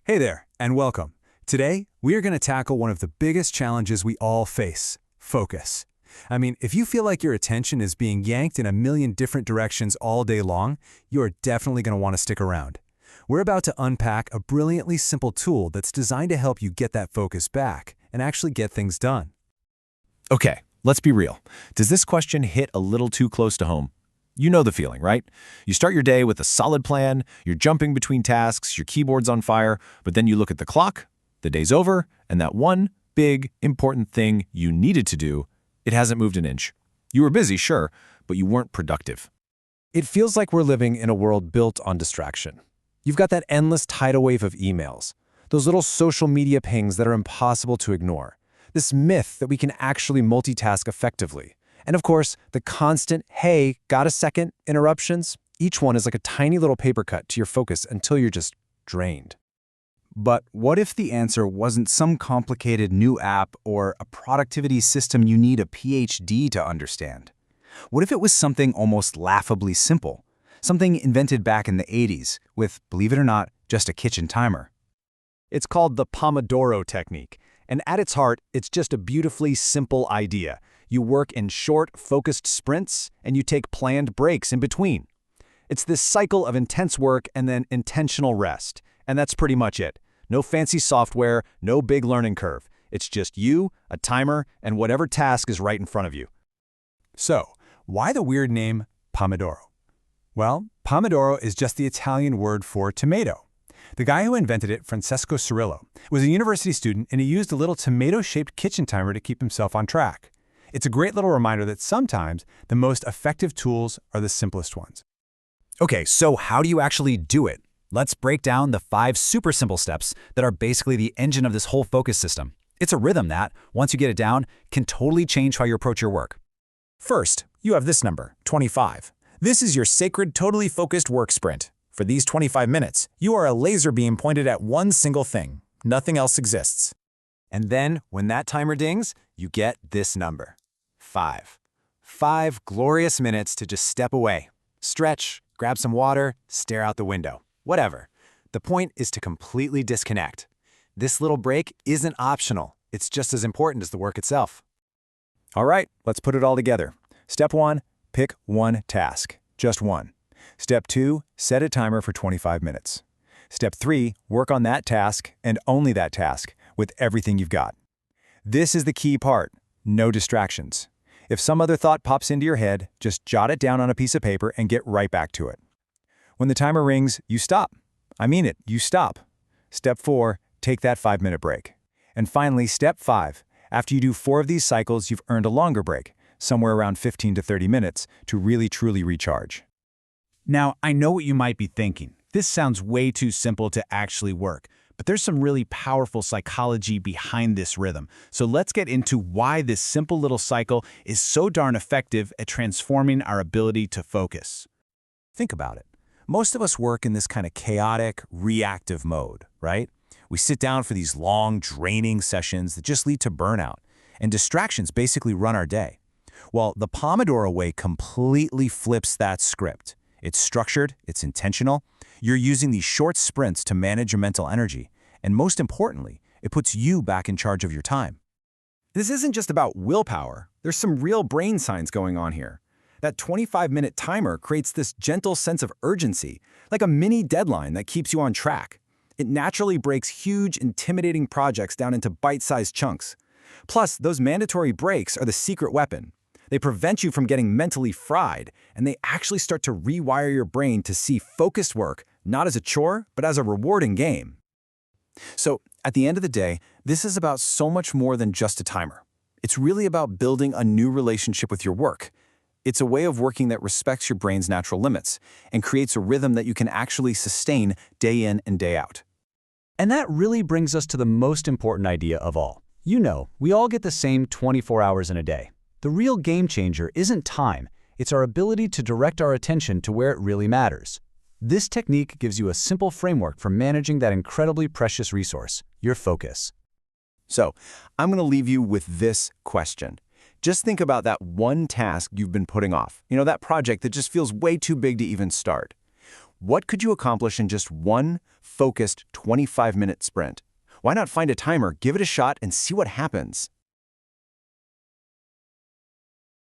Hey there, and welcome. Today, we are going to tackle one of the biggest challenges we all face, focus. I mean, if you feel like your attention is being yanked in a million different directions all day long, you are definitely going to want to stick around. We're about to unpack a brilliantly simple tool that's designed to help you get that focus back and actually get things done. Okay, let's be real. Does this question hit a little too close to home? You know the feeling, right? You start your day with a solid plan, you're jumping between tasks, your keyboard's on fire, but then you look at the clock, the day's over, and that one big, important thing you needed to do, it hasn't moved an inch. You were busy, sure, but you weren't productive. It feels like we're living in a world built on distraction. You've got that endless tidal wave of emails, those little social media pings that are impossible to ignore, this myth that we can actually multitask effectively. And of course, the constant, hey, got a second, interruptions, each one is like a tiny little paper cut to your focus until you're just drained. But what if the answer wasn't some complicated new app or a productivity system you need a PhD to understand? What if it was something almost laughably simple? Something invented back in the 80s with, believe it or not, just a kitchen timer. It's called the Pomodoro Technique, and at its heart, it's just a beautifully simple idea. You work in short, focused sprints, and you take planned breaks in between. It's this cycle of intense work and then intentional rest, and that's pretty much it. No fancy software, no big learning curve. It's just you, a timer, and whatever task is right in front of you. So, why the weird name Pomodoro? Well, Pomodoro is just the Italian word for tomato. The guy who invented it, Francesco Cirillo, was a university student and he used a little tomato-shaped kitchen timer to keep himself on track. It's a great little reminder that sometimes the most effective tools are the simplest ones. Okay, so how do you actually do it? Let's break down the 5 super simple steps that are basically the engine of this whole focus system. It's a rhythm that, once you get it down, can totally change how you approach your work. First, you have this number, 25. This is your sacred, totally focused work sprint. For these 25 minutes, you are a laser beam pointed at one single thing. Nothing else exists. And then, when that timer dings, you get this number. 5. 5 glorious minutes to just step away, stretch, grab some water, stare out the window, whatever. The point is to completely disconnect. This little break isn't optional. It's just as important as the work itself. All right, let's put it all together. Step 1, pick one task, just one. Step 2, set a timer for 25 minutes. Step 3, work on that task and only that task with everything you've got. This is the key part, no distractions. If some other thought pops into your head, just jot it down on a piece of paper and get right back to it. When the timer rings, you stop. I mean it, you stop. Step 4, take that 5-minute break. And finally, step 5, after you do 4 of these cycles, you've earned a longer break, somewhere around 15 to 30 minutes, to really truly recharge. Now, I know what you might be thinking. This sounds way too simple to actually work. But there's some really powerful psychology behind this rhythm. So let's get into why this simple little cycle is so darn effective at transforming our ability to focus. Think about it. Most of us work in this kind of chaotic, reactive mode, right? We sit down for these long, draining sessions that just lead to burnout, and distractions basically run our day. Well, the Pomodoro way completely flips that script. It's structured, it's intentional. You're using these short sprints to manage your mental energy, and most importantly, it puts you back in charge of your time. This isn't just about willpower. There's some real brain science going on here. That 25-minute timer creates this gentle sense of urgency, like a mini deadline that keeps you on track. It naturally breaks huge, intimidating projects down into bite-sized chunks. Plus, those mandatory breaks are the secret weapon. They prevent you from getting mentally fried, and they actually start to rewire your brain to see focused work not as a chore, but as a rewarding game. So, at the end of the day, this is about so much more than just a timer. It's really about building a new relationship with your work. It's a way of working that respects your brain's natural limits and creates a rhythm that you can actually sustain day in and day out. And that really brings us to the most important idea of all. You know, we all get the same 24 hours in a day. The real game changer isn't time, it's our ability to direct our attention to where it really matters. This technique gives you a simple framework for managing that incredibly precious resource, your focus. So, I'm going to leave you with this question. Just think about that one task you've been putting off. That project that just feels way too big to even start. What could you accomplish in just one focused 25-minute sprint. Why not find a timer, give it a shot, and see what happens?